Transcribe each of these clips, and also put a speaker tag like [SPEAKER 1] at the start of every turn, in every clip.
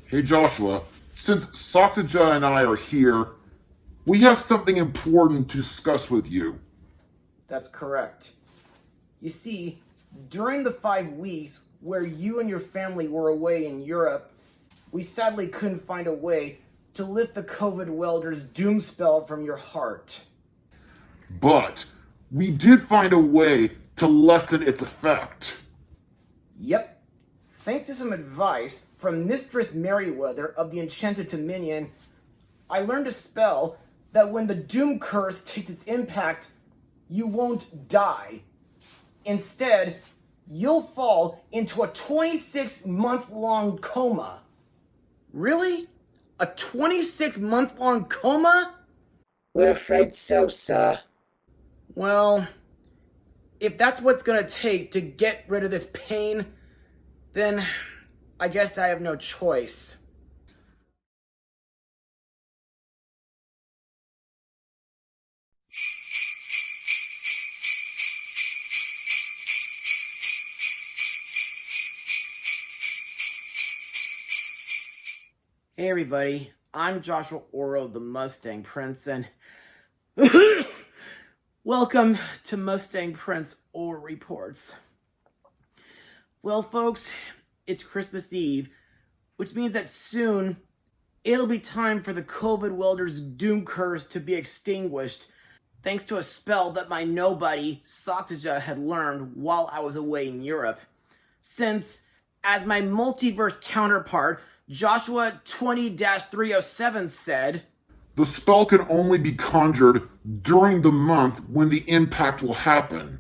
[SPEAKER 1] Hey Joshua, since Saksaja and I are here, we have something important to discuss with you.
[SPEAKER 2] That's correct. You see, during the 5 weeks where you and your family were away in Europe, we sadly couldn't find a way to lift the COVID welder's doom spell from your heart.
[SPEAKER 1] But we did find a way to lessen its effect.
[SPEAKER 2] Yep. Thanks to some advice from Mistress Merryweather of the Enchanted Dominion, I learned a spell that when the doom curse takes its impact, you won't die. Instead, you'll fall into a 26-month-long coma. Really? A 26-month-long coma?
[SPEAKER 3] We're afraid so, sir.
[SPEAKER 2] Well, if that's what's gonna take to get rid of this pain, then I guess I have no choice. Hey everybody, I'm Joshua Orro, the Mustang Prince, and welcome to Mustang Prince Orro Reports. Well folks, it's Christmas Eve, which means that soon it'll be time for the COVID welder's doom curse to be extinguished, thanks to a spell that my nobody, Saksaja, had learned while I was away in Europe. Since, as my multiverse counterpart, Joshua 20-307 said,
[SPEAKER 1] The spell can only be conjured during the month when the impact will happen.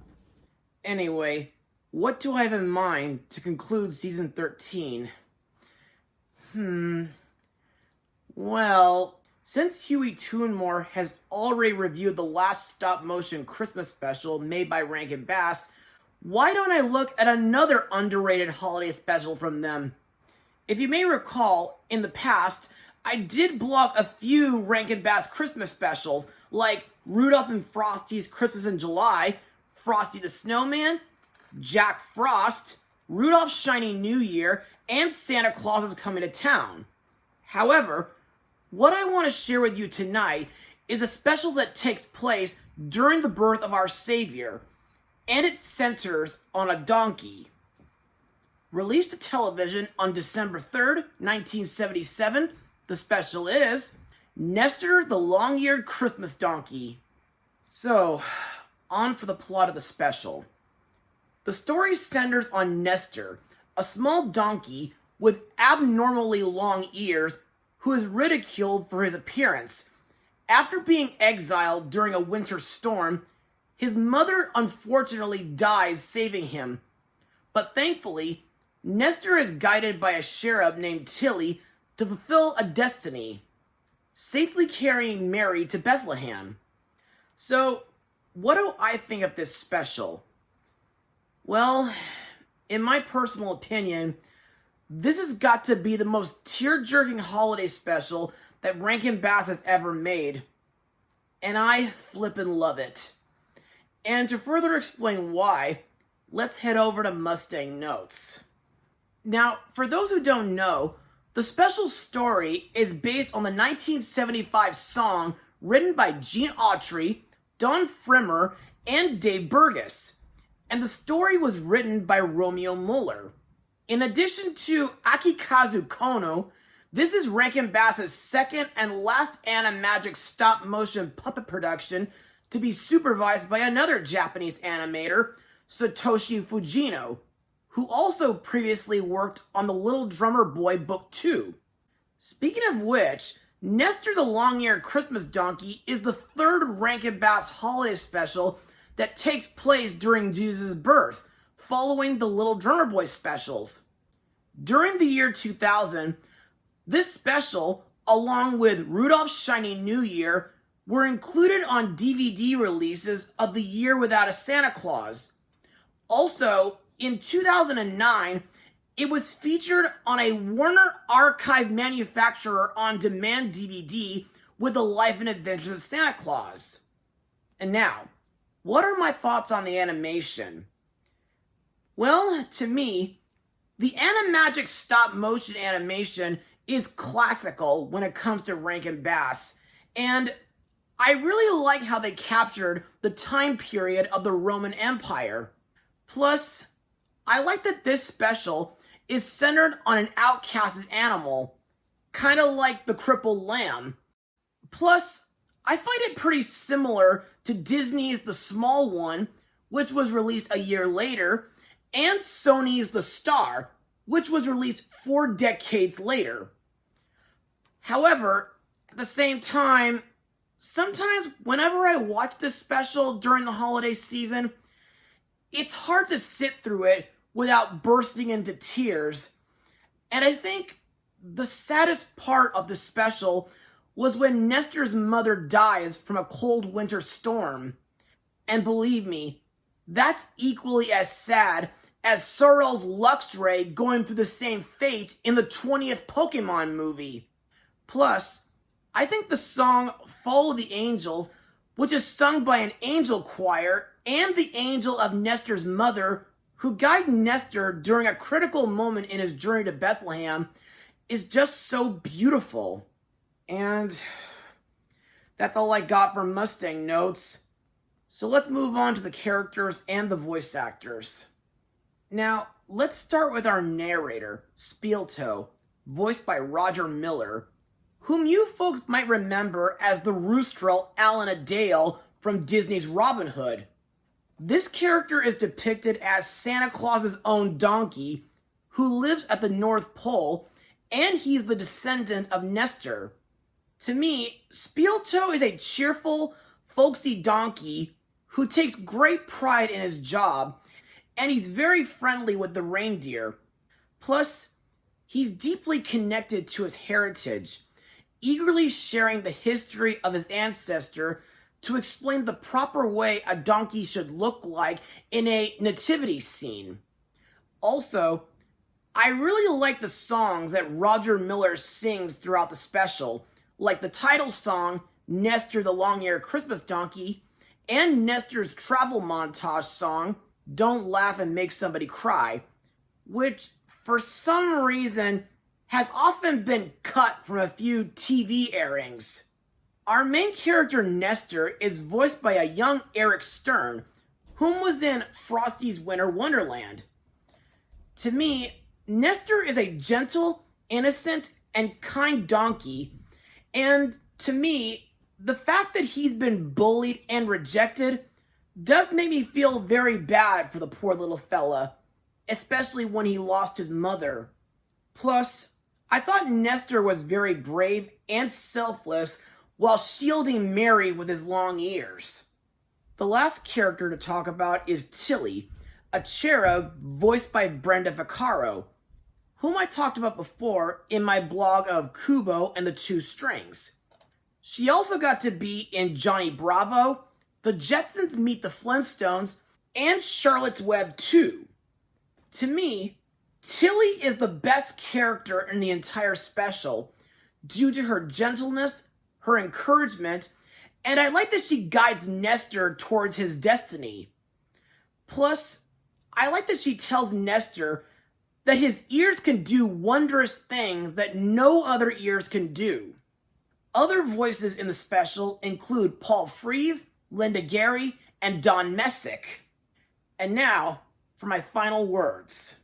[SPEAKER 2] Anyway, what do I have in mind to conclude season 13? Well, since Huey Toonmore has already reviewed the last stop-motion Christmas special made by Rankin Bass, why don't I look at another underrated holiday special from them? If you may recall, in the past, I did blog a few Rankin Bass Christmas specials, like Rudolph and Frosty's Christmas in July, Frosty the Snowman, Jack Frost, Rudolph's Shiny New Year, and Santa Claus is Coming to Town. However, what I want to share with you tonight is a special that takes place during the birth of our Savior, and it centers on a donkey. Released to television on December 3rd, 1977, the special is Nestor the Long-Eared Christmas Donkey. So, on for the plot of the special. The story centers on Nestor, a small donkey with abnormally long ears who is ridiculed for his appearance. After being exiled during a winter storm, his mother unfortunately dies saving him. But thankfully, Nestor is guided by a cherub named Tilly to fulfill a destiny, safely carrying Mary to Bethlehem. So, what do I think of this special? Well, in my personal opinion, this has got to be the most tear-jerking holiday special that Rankin Bass has ever made. And I flippin' love it. And to further explain why, let's head over to Mustang Notes. Now, for those who don't know, the special story is based on the 1975 song written by Gene Autry, Don Frimmer, and Dave Burgess. And the story was written by Romeo Muller. In addition to Akikazu Kono, this is Rankin Bass's second and last animagic stop-motion puppet production to be supervised by another Japanese animator, Satoshi Fujino, who also previously worked on The Little Drummer Boy Book 2. Speaking of which, Nestor the Long-Eared Christmas Donkey is the third Rankin Bass holiday special that takes place during Jesus' birth, following the Little Drummer Boy specials. During the year 2000, this special, along with Rudolph's Shiny New Year, were included on DVD releases of The Year Without a Santa Claus. Also, in 2009, it was featured on a Warner Archive Manufacturer on Demand DVD with The Life and Adventures of Santa Claus. And now, what are my thoughts on the animation? Well, to me, the animagic stop-motion animation is classical when it comes to Rankin Bass, and I really like how they captured the time period of the Roman Empire. Plus, I like that this special is centered on an outcasted animal, kind of like the crippled lamb. Plus, I find it pretty similar to Disney's The Small One, which was released a year later, and Sony's The Star, which was released 4 decades later. However, at the same time, sometimes whenever I watch this special during the holiday season, it's hard to sit through it without bursting into tears. And I think the saddest part of the special was when Nestor's mother dies from a cold winter storm. And believe me, that's equally as sad as Sorrel's Luxray going through the same fate in the 20th Pokemon movie. Plus, I think the song Follow the Angels, which is sung by an angel choir and the angel of Nestor's mother, who guided Nestor during a critical moment in his journey to Bethlehem, is just so beautiful. And that's all I got for Mustang notes. So let's move on to the characters and the voice actors. Now, let's start with our narrator, Spielto, voiced by Roger Miller, whom you folks might remember as the roostrel Alan Adale from Disney's Robin Hood. This character is depicted as Santa Claus's own donkey, who lives at the North Pole, and he's the descendant of Nestor. To me, Spielto is a cheerful, folksy donkey who takes great pride in his job, and he's very friendly with the reindeer. Plus, he's deeply connected to his heritage, eagerly sharing the history of his ancestor to explain the proper way a donkey should look like in a nativity scene. Also, I really like the songs that Roger Miller sings throughout the special, like the title song, Nestor the Long-Eared Christmas Donkey, and Nestor's travel montage song, Don't Laugh and Make Somebody Cry, which, for some reason, has often been cut from a few TV airings. Our main character, Nestor, is voiced by a young Eric Stern, whom was in Frosty's Winter Wonderland. To me, Nestor is a gentle, innocent, and kind donkey, and to me, the fact that he's been bullied and rejected does make me feel very bad for the poor little fella, especially when he lost his mother. Plus, I thought Nestor was very brave and selfless while shielding Mary with his long ears. The last character to talk about is Tilly, a cherub voiced by Brenda Vaccaro, whom I talked about before in my blog of Kubo and the Two Strings. She also got to be in Johnny Bravo, The Jetsons Meet the Flintstones, and Charlotte's Web 2. To me, Tilly is the best character in the entire special due to her gentleness, her encouragement, and I like that she guides Nestor towards his destiny. Plus, I like that she tells Nestor that his ears can do wondrous things that no other ears can do. Other voices in the special include Paul Frees, Linda Gary, and Don Messick. And now, for my final words.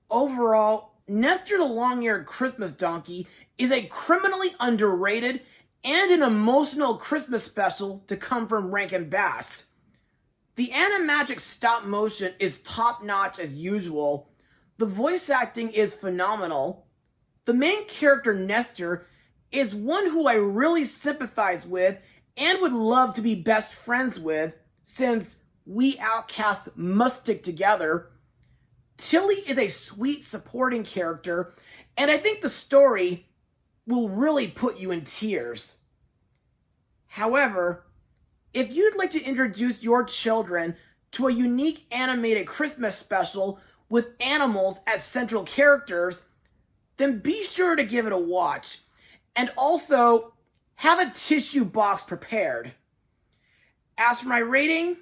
[SPEAKER 2] Overall, Nestor the Long-Eared Christmas Donkey is a criminally underrated and an emotional Christmas special to come from Rankin Bass. The animagic stop motion is top-notch as usual. The voice acting is phenomenal. The main character, Nestor, is one who I really sympathize with and would love to be best friends with, since we outcasts must stick together. Tilly is a sweet supporting character, and I think the story will really put you in tears. However, if you'd like to introduce your children to a unique animated Christmas special with animals as central characters, then be sure to give it a watch. And also, have a tissue box prepared. As for my rating,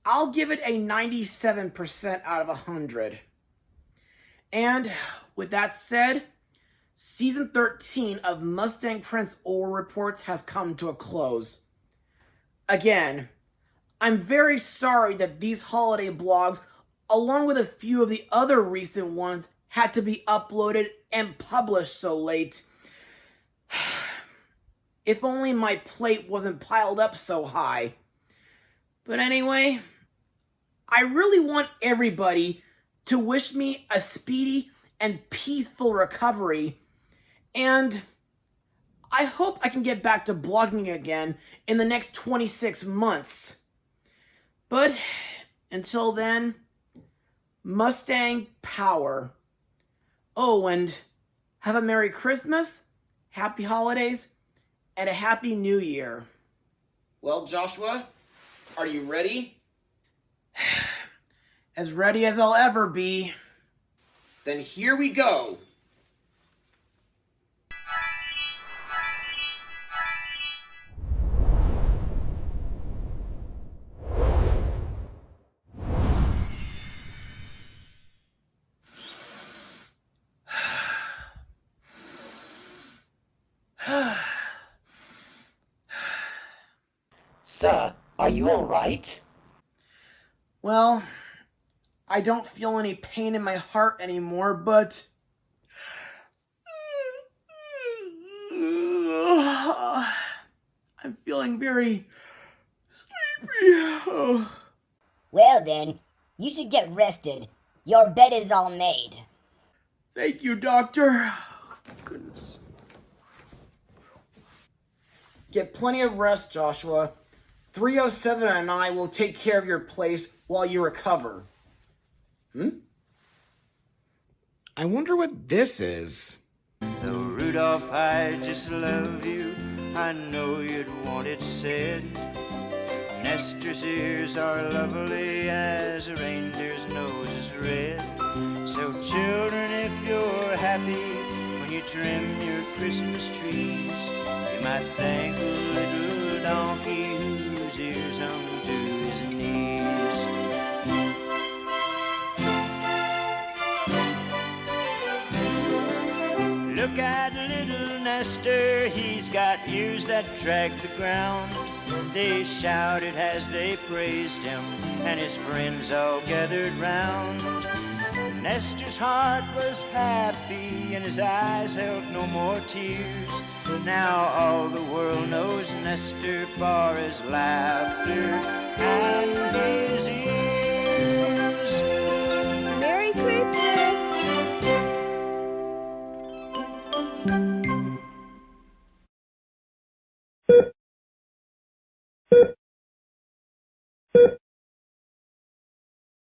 [SPEAKER 2] I'll give it a 97% out of 100. And with that said, Season 13 of Mustang Prince Orro Reports has come to a close. Again, I'm very sorry that these holiday blogs, along with a few of the other recent ones, had to be uploaded and published so late. If only my plate wasn't piled up so high. But anyway, I really want everybody to wish me a speedy and peaceful recovery, and I hope I can get back to blogging again in the next 26 months. But until then, Mustang power. Oh, and have a Merry Christmas, Happy Holidays, and a Happy New Year. Well, Joshua, are you ready? As ready as I'll ever be. Then here we go.
[SPEAKER 3] Sir, are you all right?
[SPEAKER 2] Well, I don't feel any pain in my heart anymore, but I'm feeling very sleepy.
[SPEAKER 4] Well then, you should get rested. Your bed is all made.
[SPEAKER 2] Thank you, Doctor. Goodness. Get plenty of rest, Joshua. 307 and I will take care of your place while you recover. I wonder what this is.
[SPEAKER 5] Though Rudolph, I just love you, I know you'd want it said. Nestor's ears are lovely as a reindeer's nose is red. So children, if you're happy when you trim your Christmas trees, you might thank a little donkey whose ears hung to his knees. Look at little Nestor, he's got ears that drag the ground. They shouted as they praised him, and his friends all gathered round. Nestor's heart was happy, and his eyes held no more tears. Now all the world knows Nestor for his laughter and his